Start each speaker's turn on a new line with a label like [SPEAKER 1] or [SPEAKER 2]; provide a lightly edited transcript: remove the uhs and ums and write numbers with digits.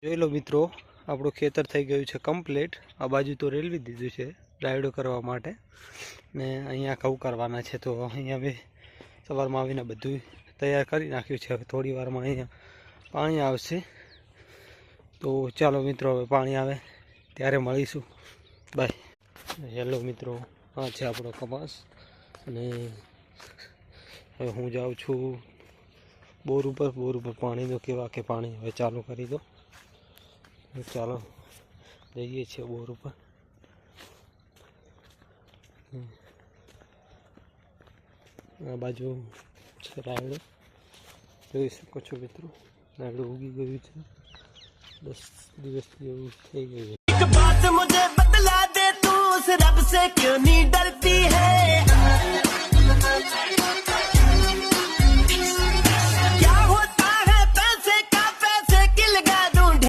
[SPEAKER 1] જોઈ લો મિત્રો, આપણું ખેતર થઈ ગયું છે કમ્પ્લીટ। આ બાજુ તો રેલવી દીધું છે રાયડો કરવા માટે ને અહીંયા ઘઉં કરવાના છે। તો અહીંયા બી સવારમાં આવીને બધું તૈયાર કરી નાખ્યું છે। હવે થોડી વારમાં અહીંયા પાણી આવશે। તો ચાલો મિત્રો, હવે પાણી આવે ત્યારે મળીશું। બાય। હેલો મિત્રો, આ છે આપણો કપાસ અને હવે હું જાઉં છું બોર ઉપર। બોર ઉપર પાણીનો કેવા કે પાણી હવે ચાલુ કરી દો। ચાલો જઈએ છીએ બોર ઉપર। આ બાજુ છે રાયડો, જોઈ શકો છો મિત્રો। રાયડો ઉગી ગયું છે, 10 દિવસ જેવું થઈ ગયું છે।
[SPEAKER 2] एक बात मुझे बतला दे तू, उस रब से क्यों नहीं डरती है।